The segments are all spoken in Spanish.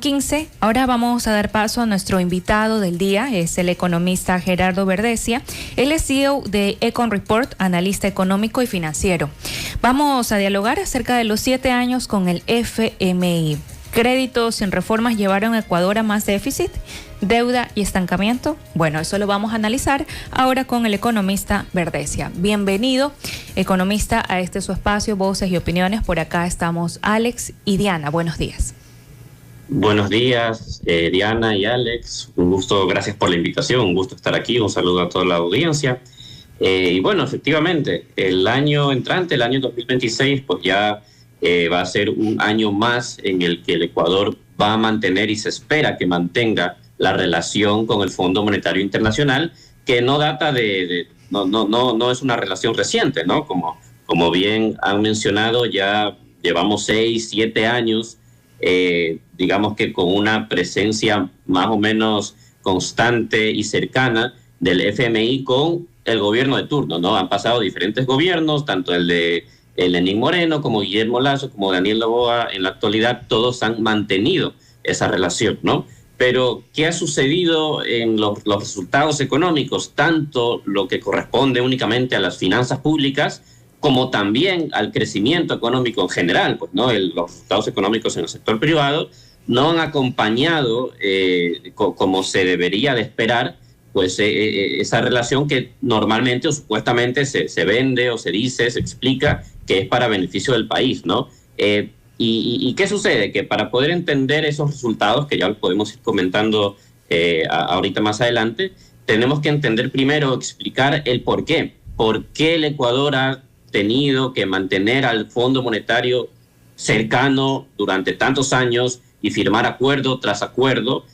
8:15. Ahora vamos a dar paso a nuestro invitado del día, es el economista Gerardo Verdesia. Él es CEO de Econ Report, analista económico y financiero. Vamos a dialogar acerca de los 7 años con el FMI. ¿Créditos sin reformas llevaron a Ecuador a más déficit, deuda y estancamiento? Bueno, eso lo vamos a analizar ahora con el economista Verdesia. Bienvenido, economista, a este su espacio, Voces y Opiniones. Por acá estamos Alex y Diana. Buenos días. Buenos días, Diana y Alex. Un gusto, gracias por la invitación. Un gusto estar aquí. Un saludo a toda la audiencia. Y bueno, efectivamente, el año entrante, el año 2026, pues ya va a ser un año más en el que el Ecuador va a mantener y se espera que mantenga la relación con el Fondo Monetario Internacional, que no data no es una relación reciente, ¿no? Como bien han mencionado, ya llevamos 6, 7 años, digamos que con una presencia más o menos constante y cercana del FMI con el gobierno de turno, ¿no? Han pasado diferentes gobiernos, tanto el de Lenín Moreno, como Guillermo Lasso, como Daniel Noboa. En la actualidad todos han mantenido esa relación, ¿no? Pero ¿qué ha sucedido en los resultados económicos? Tanto lo que corresponde únicamente a las finanzas públicas, como también al crecimiento económico en general, pues, ¿no? Los resultados económicos en el sector privado no han acompañado, como se debería de esperar, pues esa relación que normalmente o supuestamente se vende o se dice, se explica que es para beneficio del país, ¿no? ¿Y qué sucede? Que para poder entender esos resultados, que ya los podemos ir comentando ahorita más adelante, tenemos que entender primero, explicar el por qué. ¿Por qué el Ecuador ha tenido que mantener al Fondo Monetario cercano durante tantos años y firmar acuerdo tras acuerdo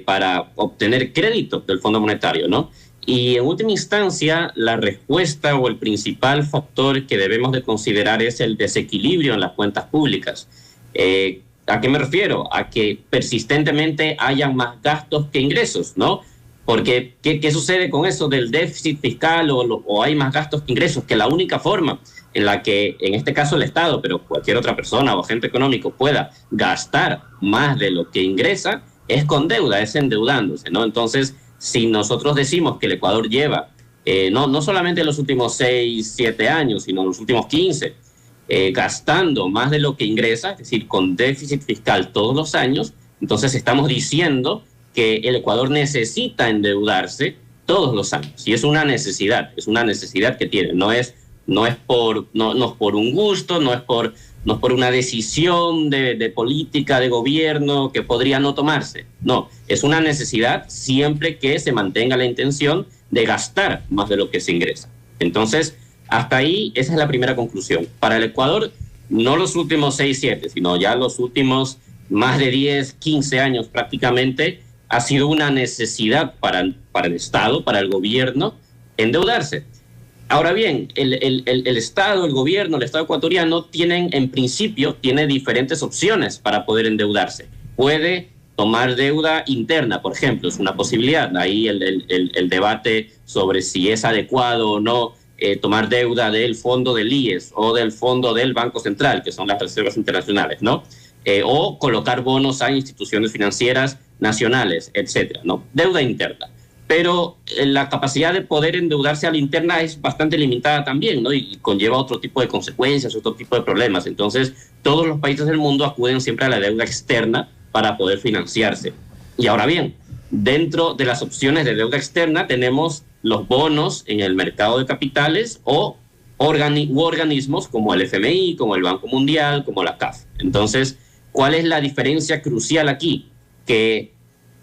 para obtener crédito del Fondo Monetario, ¿no? Y en última instancia, la respuesta o el principal factor que debemos de considerar es el desequilibrio en las cuentas públicas. ¿A qué me refiero? A que persistentemente hayan más gastos que ingresos, ¿no? Porque, ¿qué sucede con eso del déficit fiscal o hay más gastos que ingresos? Que la única forma en la que, en este caso el Estado, pero cualquier otra persona o agente económico pueda gastar más de lo que ingresa es con deuda, es endeudándose, ¿no? Entonces, si nosotros decimos que el Ecuador lleva, no solamente en los últimos 6, 7 años, sino en los últimos 15, gastando más de lo que ingresa, es decir, con déficit fiscal todos los años, entonces estamos diciendo que el Ecuador necesita endeudarse todos los años. Y es una necesidad que tiene, no es por un gusto, no es por una decisión de política, de gobierno que podría no tomarse. No, es una necesidad siempre que se mantenga la intención de gastar más de lo que se ingresa. Entonces, hasta ahí, esa es la primera conclusión. Para el Ecuador, no los últimos 6, 7, sino ya los últimos más de 10, 15 años prácticamente, ha sido una necesidad para el Estado, para el gobierno, endeudarse. Ahora bien, el Estado, el gobierno, el Estado ecuatoriano en principio, tiene diferentes opciones para poder endeudarse. Puede tomar deuda interna, por ejemplo, es una posibilidad. Ahí el debate sobre si es adecuado o no tomar deuda del fondo del IES o del fondo del Banco Central, que son las reservas internacionales, ¿no? O colocar bonos a instituciones financieras nacionales, etcétera, ¿no? Deuda interna. Pero la capacidad de poder endeudarse a la interna es bastante limitada también, ¿no? Y conlleva otro tipo de consecuencias, otro tipo de problemas. Entonces, todos los países del mundo acuden siempre a la deuda externa para poder financiarse. Y ahora bien, dentro de las opciones de deuda externa tenemos los bonos en el mercado de capitales o organismos como el FMI, como el Banco Mundial, como la CAF. Entonces, ¿cuál es la diferencia crucial aquí? Que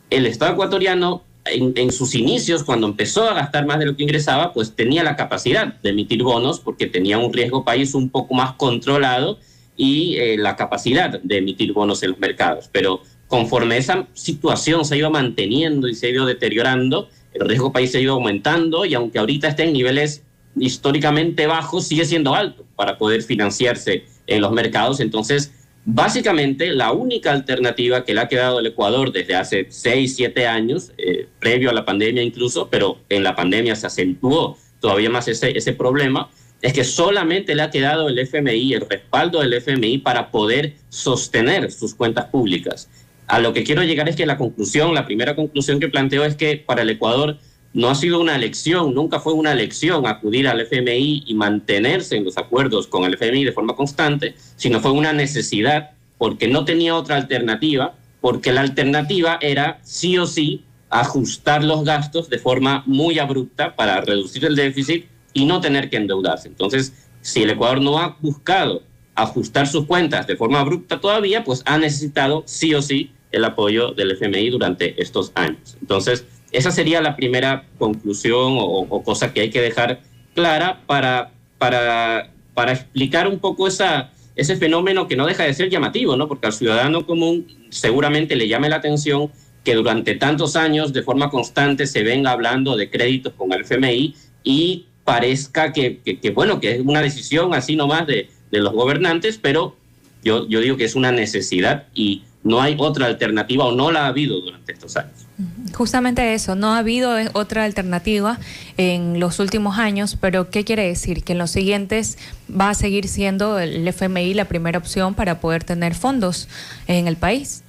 el Estado ecuatoriano, en sus inicios, cuando empezó a gastar más de lo que ingresaba, pues tenía la capacidad de emitir bonos porque tenía un riesgo país un poco más controlado y la capacidad de emitir bonos en los mercados. Pero conforme esa situación se iba manteniendo y se iba deteriorando, el riesgo país se iba aumentando y aunque ahorita esté en niveles históricamente bajos, sigue siendo alto para poder financiarse en los mercados. Entonces, básicamente, la única alternativa que le ha quedado al Ecuador desde hace 6, 7 años, previo a la pandemia incluso, pero en la pandemia se acentuó todavía más ese problema, es que solamente le ha quedado el FMI, el respaldo del FMI para poder sostener sus cuentas públicas. A lo que quiero llegar es que la primera conclusión que planteo es que para el Ecuador no ha sido una elección, nunca fue una elección acudir al FMI y mantenerse en los acuerdos con el FMI de forma constante, sino fue una necesidad porque no tenía otra alternativa, porque la alternativa era sí o sí ajustar los gastos de forma muy abrupta para reducir el déficit y no tener que endeudarse. Entonces, si el Ecuador no ha buscado ajustar sus cuentas de forma abrupta todavía, pues ha necesitado sí o sí el apoyo del FMI durante estos años. Entonces, esa sería la primera conclusión o cosa que hay que dejar clara para explicar un poco ese fenómeno que no deja de ser llamativo, ¿no? Porque al ciudadano común seguramente le llame la atención que durante tantos años de forma constante se venga hablando de créditos con el FMI y parezca que es una decisión así nomás de los gobernantes, pero yo digo que es una necesidad y no hay otra alternativa o no la ha habido durante estos años. Justamente eso, no ha habido otra alternativa en los últimos años, pero ¿qué quiere decir? Que en los siguientes va a seguir siendo el FMI la primera opción para poder tener fondos en el país.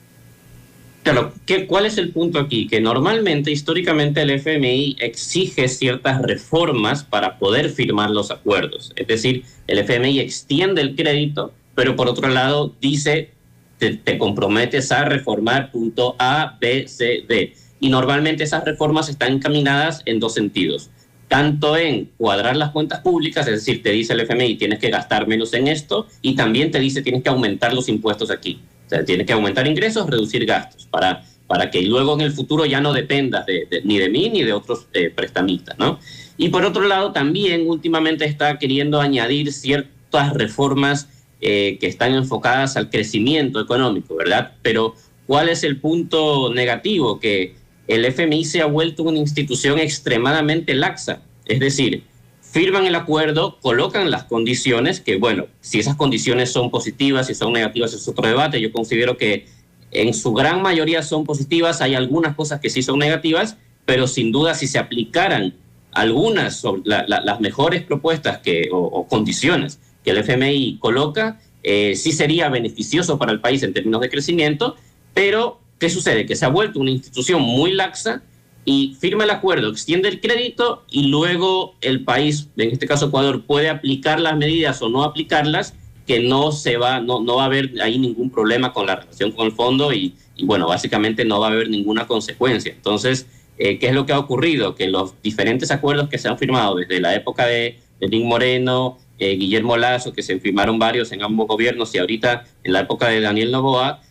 Claro, ¿cuál es el punto aquí? Que normalmente, históricamente, el FMI exige ciertas reformas para poder firmar los acuerdos. Es decir, el FMI extiende el crédito, pero por otro lado dice, te comprometes a reformar punto A, B, C, D. Y normalmente esas reformas están encaminadas en dos sentidos. Tanto en cuadrar las cuentas públicas, es decir, te dice el FMI, tienes que gastar menos en esto, y también te dice, tienes que aumentar los impuestos aquí. O sea, tienes que aumentar ingresos, reducir gastos, para que luego en el futuro ya no dependas ni de mí ni de otros prestamistas, ¿no? Y por otro lado, también últimamente está queriendo añadir ciertas reformas que están enfocadas al crecimiento económico, ¿verdad? Pero ¿cuál es el punto negativo? Que el FMI se ha vuelto una institución extremadamente laxa. Es decir, firman el acuerdo, colocan las condiciones, que bueno, si esas condiciones son positivas, si son negativas es otro debate. Yo considero que en su gran mayoría son positivas, hay algunas cosas que sí son negativas, pero sin duda si se aplicaran algunas, las mejores propuestas o condiciones que el FMI coloca, sí sería beneficioso para el país en términos de crecimiento, pero ¿qué sucede? Que se ha vuelto una institución muy laxa y firma el acuerdo, extiende el crédito y luego el país, en este caso Ecuador, puede aplicar las medidas o no aplicarlas, que no va a haber ahí ningún problema con la relación con el fondo y bueno, básicamente no va a haber ninguna consecuencia. Entonces, ¿qué es lo que ha ocurrido? Que los diferentes acuerdos que se han firmado desde la época de Lenín Moreno, Guillermo Lasso, que se firmaron varios en ambos gobiernos, y ahorita en la época de Daniel Noboa,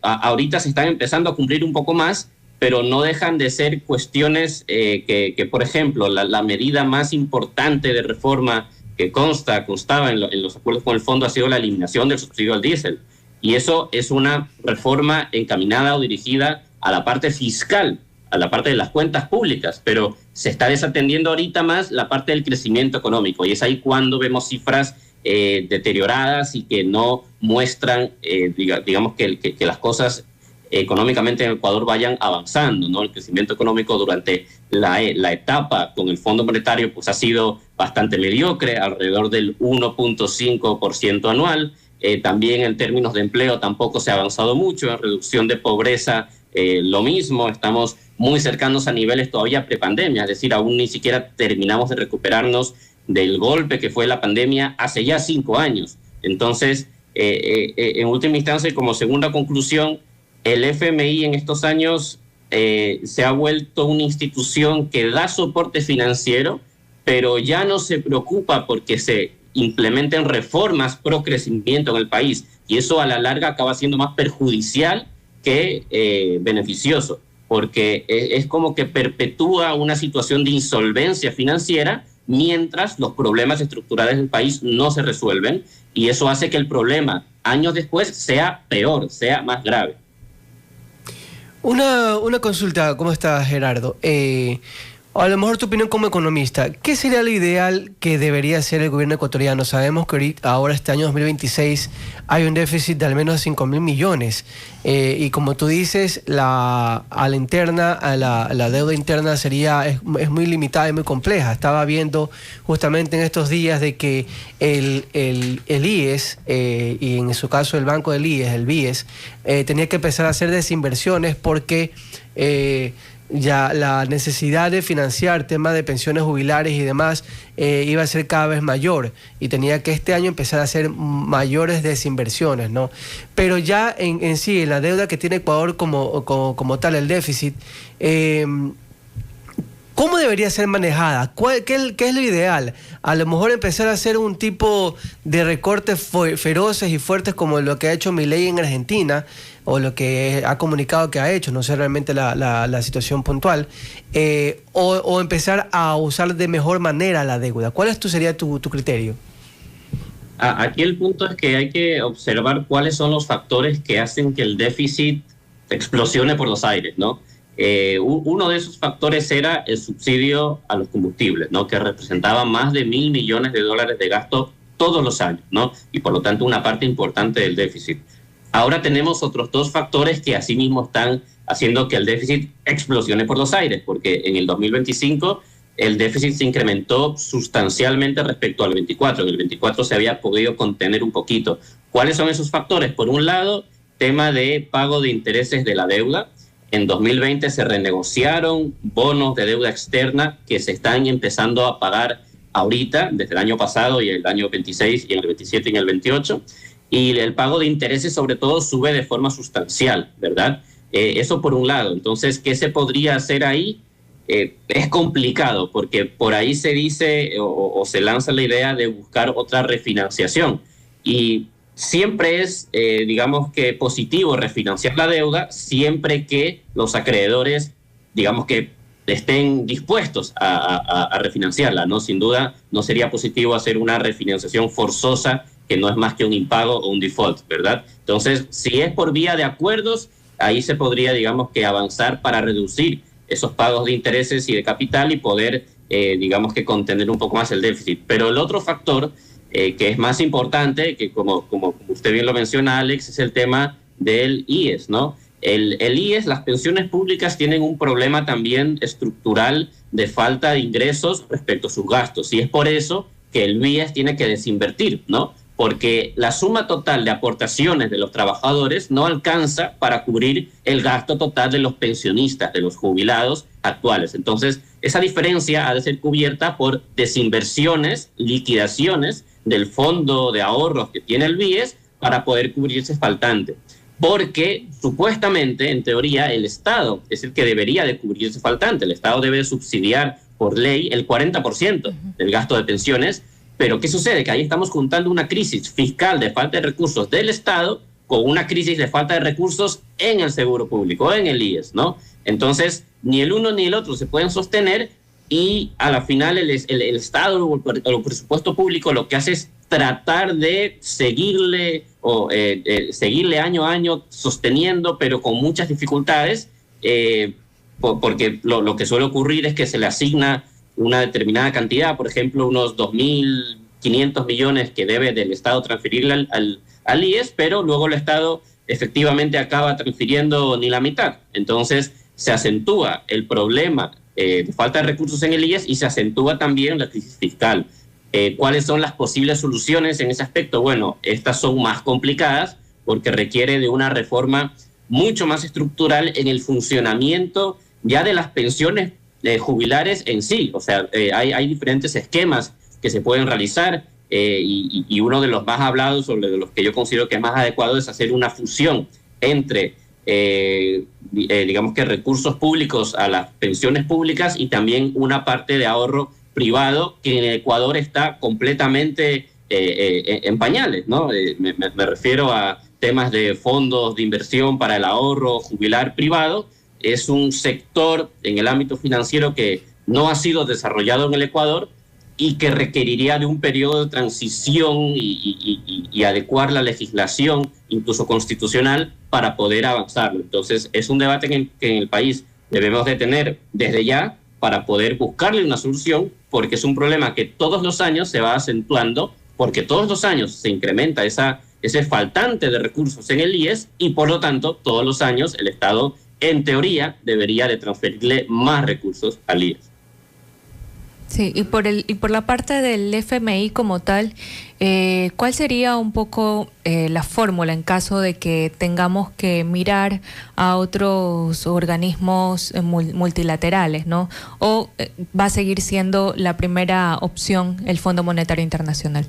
ahorita se están empezando a cumplir un poco más, pero no dejan de ser cuestiones que por ejemplo, la medida más importante de reforma que constaba en los acuerdos con el fondo ha sido la eliminación del subsidio al diésel. Y eso es una reforma encaminada o dirigida a la parte fiscal, a la parte de las cuentas públicas, pero se está desatendiendo ahorita más la parte del crecimiento económico. Y es ahí cuando vemos cifras deterioradas y que no muestran, digamos, que las cosas económicamente en Ecuador vayan avanzando, ¿no? El crecimiento económico durante la etapa con el Fondo Monetario pues ha sido bastante mediocre, alrededor del 1.5% anual. También en términos de empleo tampoco se ha avanzado mucho, en reducción de pobreza lo mismo, estamos muy cercanos a niveles todavía prepandemia, es decir, aún ni siquiera terminamos de recuperarnos del golpe que fue la pandemia hace ya 5 años. Entonces, en última instancia, y como segunda conclusión, el FMI en estos años se ha vuelto una institución que da soporte financiero, pero ya no se preocupa porque se implementen reformas pro crecimiento en el país, y eso a la larga acaba siendo más perjudicial que beneficioso, porque es como que perpetúa una situación de insolvencia financiera mientras los problemas estructurales del país no se resuelven, y eso hace que el problema años después sea peor, sea más grave. Una consulta, ¿cómo estás, Gerardo? A lo mejor tu opinión como economista, ¿qué sería lo ideal que debería hacer el gobierno ecuatoriano? Sabemos que ahora este año 2026 hay un déficit de al menos 5.000 millones y como tú dices, la deuda interna es muy limitada y muy compleja. Estaba viendo justamente en estos días de que el IES y en su caso el banco del IES, el BIES, tenía que empezar a hacer desinversiones porque ya la necesidad de financiar temas de pensiones jubilares y demás iba a ser cada vez mayor y tenía que este año empezar a hacer mayores desinversiones, ¿no? Pero ya en sí, en la deuda que tiene Ecuador como tal, el déficit, ¿cómo debería ser manejada? ¿Qué es lo ideal? A lo mejor empezar a hacer un tipo de recortes feroces y fuertes como lo que ha hecho Milei en Argentina, o lo que ha comunicado que ha hecho, no sé realmente la situación puntual, o empezar a usar de mejor manera la deuda. ¿Cuál sería tu criterio? Aquí el punto es que hay que observar cuáles son los factores que hacen que el déficit explosione por los aires, ¿no? Uno de esos factores era el subsidio a los combustibles, ¿no? Que representaba más de $1.000 millones de gasto todos los años, ¿no? Y por lo tanto una parte importante del déficit. Ahora tenemos otros dos factores que asimismo están haciendo que el déficit explosione por los aires, porque en el 2025 el déficit se incrementó sustancialmente respecto al 24. En el 24 se había podido contener un poquito. ¿Cuáles son esos factores? Por un lado, tema de pago de intereses de la deuda. En 2020 se renegociaron bonos de deuda externa que se están empezando a pagar ahorita, desde el año pasado y el año 26 y en el 27 y en el 28. Y el pago de intereses sobre todo sube de forma sustancial, ¿verdad? Eso por un lado. Entonces, ¿qué se podría hacer ahí? Es complicado porque por ahí se dice o se lanza la idea de buscar otra refinanciación. Y siempre es, digamos que positivo refinanciar la deuda siempre que los acreedores, digamos que estén dispuestos a refinanciarla, ¿no? Sin duda no sería positivo hacer una refinanciación forzosa que no es más que un impago o un default, ¿verdad? Entonces, si es por vía de acuerdos, ahí se podría, digamos que avanzar para reducir esos pagos de intereses y de capital y poder, digamos que contener un poco más el déficit. Pero el otro factor que es más importante, que como usted bien lo menciona, Alex, es el tema del IES, ¿no? El IES, las pensiones públicas tienen un problema también estructural de falta de ingresos respecto a sus gastos, y es por eso que el IES tiene que desinvertir, ¿no? Porque la suma total de aportaciones de los trabajadores no alcanza para cubrir el gasto total de los pensionistas, de los jubilados actuales. Entonces, esa diferencia ha de ser cubierta por desinversiones, liquidaciones del fondo de ahorros que tiene el BIES para poder cubrir ese faltante. Porque supuestamente, en teoría, el Estado es el que debería de cubrir ese faltante. El Estado debe subsidiar por ley el 40% del gasto de pensiones. Pero ¿qué sucede? Que ahí estamos juntando una crisis fiscal de falta de recursos del Estado con una crisis de falta de recursos en el seguro público, en el IES, ¿no? Entonces, ni el uno ni el otro se pueden sostener y a la final el Estado o el presupuesto público lo que hace es tratar de seguirle año a año sosteniendo, pero con muchas dificultades, porque lo que suele ocurrir es que se le asigna una determinada cantidad, por ejemplo, unos 2.500 millones que debe del Estado transferirle al IES, pero luego el Estado efectivamente acaba transfiriendo ni la mitad. Entonces se acentúa el problema de falta de recursos en el IES y se acentúa también la crisis fiscal. ¿Cuáles son las posibles soluciones en ese aspecto? Bueno, estas son más complicadas porque requiere de una reforma mucho más estructural en el funcionamiento ya de las pensiones jubilares en sí. O sea, hay diferentes esquemas que se pueden realizar y uno de los más hablados, o de los que yo considero que es más adecuado, es hacer una fusión entre, digamos que recursos públicos a las pensiones públicas y también una parte de ahorro privado que en Ecuador está completamente en pañales, ¿no? Me refiero a temas de fondos de inversión para el ahorro jubilar privado. Es un sector en el ámbito financiero que no ha sido desarrollado en el Ecuador y que requeriría de un periodo de transición y adecuar la legislación, incluso constitucional, para poder avanzarlo. Entonces, es un debate que en el país debemos de tener desde ya, para poder buscarle una solución, porque es un problema que todos los años se va acentuando, porque todos los años se incrementa ese faltante de recursos en el IES y por lo tanto todos los años el Estado en teoría debería de transferirle más recursos al IES. Sí, y por la parte del FMI como tal, ¿cuál sería un poco la fórmula en caso de que tengamos que mirar a otros organismos multilaterales, ¿no? ¿O va a seguir siendo la primera opción el Fondo Monetario Internacional?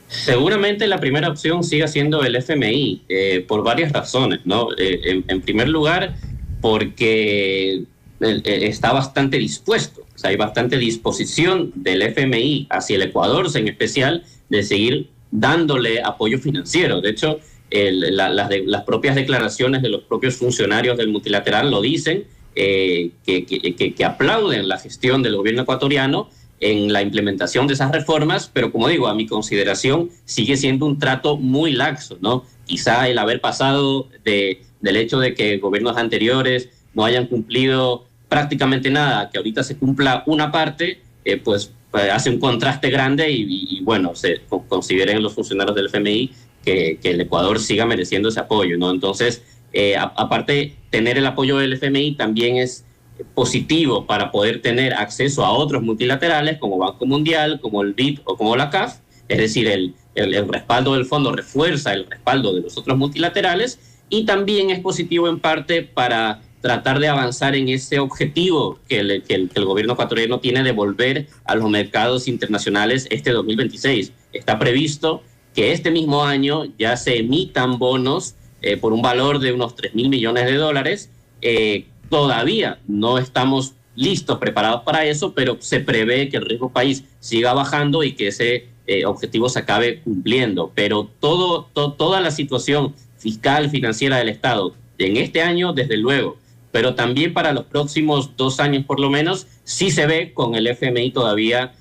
Seguramente la primera opción sigue siendo el FMI, por varias razones, ¿no? En primer lugar, porque está bastante dispuesto. O sea, hay bastante disposición del FMI hacia el Ecuador, en especial, de seguir dándole apoyo financiero. De hecho, las propias declaraciones de los propios funcionarios del multilateral lo dicen, que aplauden la gestión del gobierno ecuatoriano en la implementación de esas reformas, pero como digo, a mi consideración sigue siendo un trato muy laxo, ¿no? Quizá el haber pasado del hecho de que gobiernos anteriores no hayan cumplido prácticamente nada, que ahorita se cumpla una parte, pues hace un contraste grande y bueno, se consideren los funcionarios del FMI que el Ecuador siga mereciendo ese apoyo, ¿no? Entonces, aparte, tener el apoyo del FMI también es positivo para poder tener acceso a otros multilaterales como Banco Mundial, como el BID o como la CAF, es decir, el respaldo del fondo refuerza el respaldo de los otros multilaterales y también es positivo en parte para tratar de avanzar en ese objetivo que el gobierno ecuatoriano tiene de volver a los mercados internacionales este 2026. Está previsto que este mismo año ya se emitan bonos por un valor de unos $3.000 millones. Todavía no estamos listos, preparados para eso, pero se prevé que el riesgo país siga bajando y que ese objetivo se acabe cumpliendo. Pero toda la situación fiscal, financiera del Estado en este año, desde luego, pero también para los próximos 2 años por lo menos, sí se ve con el FMI todavía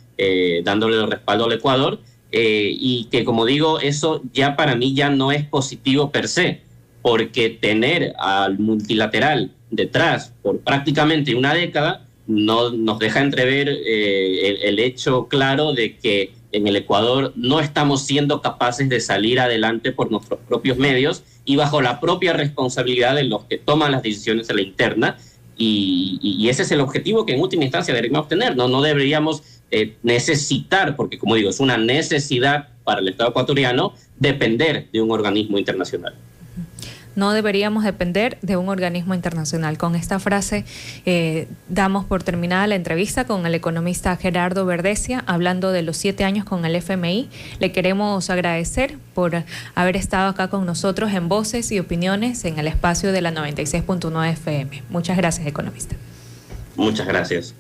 dándole el respaldo al Ecuador, y que, como digo, eso ya para mí ya no es positivo per se, porque tener al multilateral detrás por prácticamente una década no nos deja entrever el hecho claro de que en el Ecuador no estamos siendo capaces de salir adelante por nuestros propios medios y bajo la propia responsabilidad de los que toman las decisiones en la interna, y ese es el objetivo que en última instancia deberíamos tener. No deberíamos necesitar, porque como digo, es una necesidad para el Estado ecuatoriano depender de un organismo internacional. No deberíamos depender de un organismo internacional. Con esta frase damos por terminada la entrevista con el economista Gerardo Verdesia, hablando de los 7 años con el FMI. Le queremos agradecer por haber estado acá con nosotros en Voces y Opiniones en el espacio de la 96.9 FM. Muchas gracias, economista. Muchas gracias.